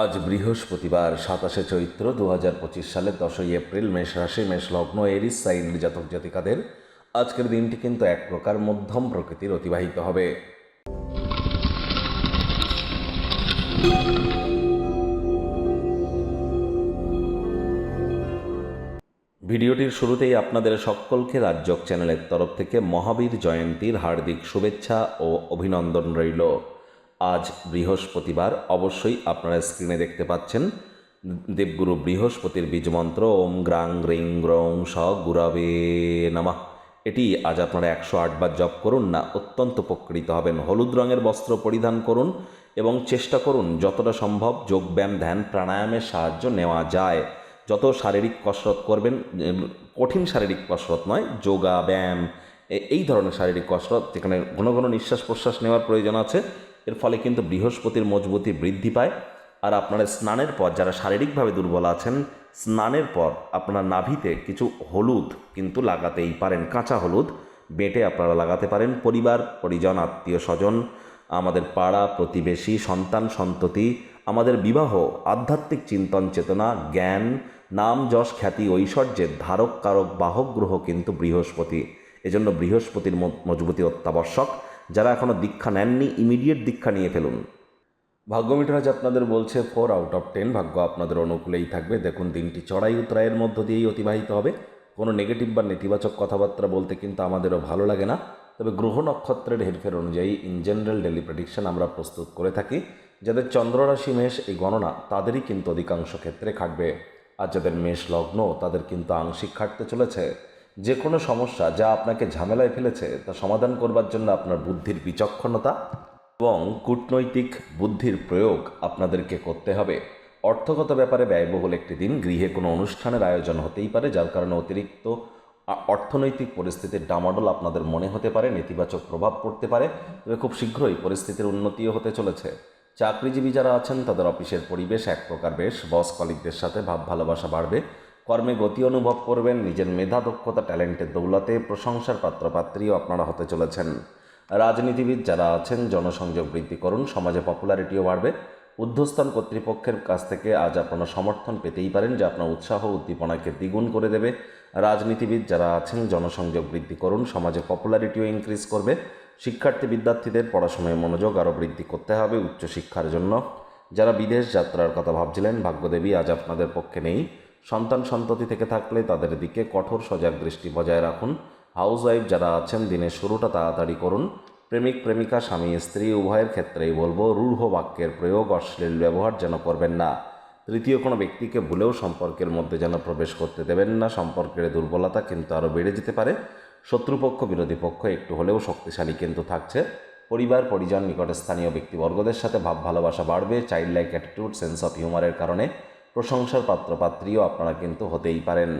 আজ বৃহস্পতিবার 27শে চৈত্র 2025 সালের 10ই এপ্রিল। মেষ রাশি, মেষ লগ্ন, এরিস সাইনের জাতক জাতিকাদের আজকের দিনটি কিন্তু এক প্রকার মধ্যম প্রকৃতির অতিবাহিত হবে। ভিডিওটির শুরুতেই আপনাদের সকলকে রাজযোগ চ্যানেলের তরফ থেকে মহাবীর জয়ন্তীর হার্দিক শুভেচ্ছা ও অভিনন্দন রইল। আজ বৃহস্পতিবার, অবশ্যই আপনারা স্ক্রিনে দেখতে পাচ্ছেন দেবগুরু বৃহস্পতির বীজমন্ত্র ওম গ্রাং গ্রিং গ্রং স গুরবে নমঃ। এটি আজ আপনারা 108 বার জপ করুন, না অত্যন্ত উপকৃত হবেন। হলুদ রঙের বস্ত্র পরিধান করুন এবং চেষ্টা করুন যতটা সম্ভব যোগব্যায়াম, ধ্যান, প্রাণায়ামের সাহায্য নেওয়া যায়। যত শারীরিক কসরত করবেন, কঠিন শারীরিক কসরত নয়, যোগা, ব্যায়াম, এই ধরনের শারীরিক কসরত যেখানে ঘন ঘন নিঃশ্বাস প্রশ্বাস নেওয়ার প্রয়োজন আছে, এর ফলে কিন্তু বৃহস্পতির মজবুতি বৃদ্ধি পায়। আর আপনারা স্নানের পর, যারা শারীরিকভাবে দুর্বল আছেন, স্নানের পর আপনার নাভিতে কিছু হলুদ কিন্তু লাগাতেই পারেন। কাঁচা হলুদ বেটে আপনারা লাগাতে পারেন। পরিবার পরিজন, আত্মীয় স্বজন, আমাদের পাড়া প্রতিবেশী, সন্তান সন্ততি, আমাদের বিবাহ, আধ্যাত্মিক চিন্তন চেতনা, জ্ঞান, নাম যশ খ্যাতি ঐশ্বর্যের ধারক কারক বাহক গ্রহ কিন্তু বৃহস্পতি। এজন্য বৃহস্পতির মজবুতি অত্যাবশ্যক। যারা এখনও দীক্ষা নেননি, ইমিডিয়েট দীক্ষা নিয়ে ফেলুন। ভাগ্যমিটার আজ আপনাদের বলছে 4 আউট অফ 10। ভাগ্য আপনাদের অনুকূলেই থাকবে। দেখুন, দিনটি চড়াই উতরাইয়ের মধ্য দিয়েই অতিবাহিত হবে। কোনো নেগেটিভ বা নেতিবাচক কথাবার্তা বলতে কিন্তু আমাদেরও ভালো লাগে না। তবে গ্রহ নক্ষত্রের হেরফের অনুযায়ী ইন জেনারেল ডেলি প্রেডিকশন আমরা প্রস্তুত করে থাকি। যাদের চন্দ্ররাশি মেষ, এই গণনা তাদেরই কিন্তু অধিকাংশ ক্ষেত্রে খাটবে। আর যাদের মেষ লগ্ন, তাদের কিন্তু আংশিক খাটতে চলেছে। যে কোনো সমস্যা যা আপনাকে ঝামেলায় ফেলেছে, তা সমাধান করবার জন্য আপনার বুদ্ধির বিচক্ষণতা এবং কূটনৈতিক বুদ্ধির প্রয়োগ আপনাদেরকে করতে হবে। অর্থগত ব্যাপারে ব্যয়বহুল একটি দিন। গৃহে কোনো অনুষ্ঠানের আয়োজন হতেই পারে, যার কারণে অতিরিক্ত অর্থনৈতিক পরিস্থিতির ডামাডোল আপনাদের মনে হতে পারে, নেতিবাচক প্রভাব পড়তে পারে। তবে খুব শীঘ্রই পরিস্থিতির উন্নতিও হতে চলেছে। চাকরিজীবী যারা আছেন, তাদের অফিসের পরিবেশ এক প্রকার বেশ। বস কলিগদের সাথে ভাব ভালোবাসা বাড়বে। কর্মে গতি অনুভব করবেন। নিজের মেধা, দক্ষতা, ট্যালেন্টের দৌলতে প্রশংসার পাত্রপাত্রীও আপনারা হতে চলেছেন। রাজনীতিবিদ যারা আছেন, জনসংযোগ বৃদ্ধি করুন। সমাজে পপুলারিটিও বাড়বে। ঊর্ধ্বস্থান কর্তৃপক্ষের কাছ থেকে আজ আপনারা সমর্থন পেতেই পারেন, যা আপনার উৎসাহ উদ্দীপনাকে দ্বিগুণ করে দেবে। রাজনীতিবিদ যারা আছেন, জনসংযোগ বৃদ্ধি করুন। সমাজে পপুলারিটিও ইনক্রিজ করবে। শিক্ষার্থী বিদ্যার্থীদের পড়াশোনায় মনোযোগ আরও বৃদ্ধি করতে হবে উচ্চশিক্ষার জন্য। যারা বিদেশ যাত্রার কথা ভাবছিলেন, ভাগ্যদেবী আজ আপনাদের পক্ষে নেই। সন্তান সন্ততি থেকে থাকলে তাদের দিকে কঠোর সজাগ দৃষ্টি বজায় রাখুন। হাউসওয়াইফ যারা আছেন, দিনের শুরুটা তাড়াতাড়ি করুন। প্রেমিক প্রেমিকা, স্বামী স্ত্রী উভয়ের ক্ষেত্রেই বলবো, রূঢ় বাক্যের প্রয়োগ, অশ্লীল ব্যবহার যেন করবেন না। তৃতীয় কোনো ব্যক্তিকে ভুলেও সম্পর্কের মধ্যে যেন প্রবেশ করতে দেবেন না। সম্পর্কের দুর্বলতা কিন্তু আরও বেড়ে যেতে পারে। শত্রুপক্ষ, বিরোধী পক্ষ একটু হলেও শক্তিশালী কিন্তু থাকছে। পরিবার পরিজন, নিকটে স্থানীয় ব্যক্তিবর্গদের সাথে ভাব ভালোবাসা বাড়বে। Child like attitude, sense of হিউমারের কারণে প্রশংসার পাত্রপাত্রীও আপনারা কিন্তু হতেই পারেন।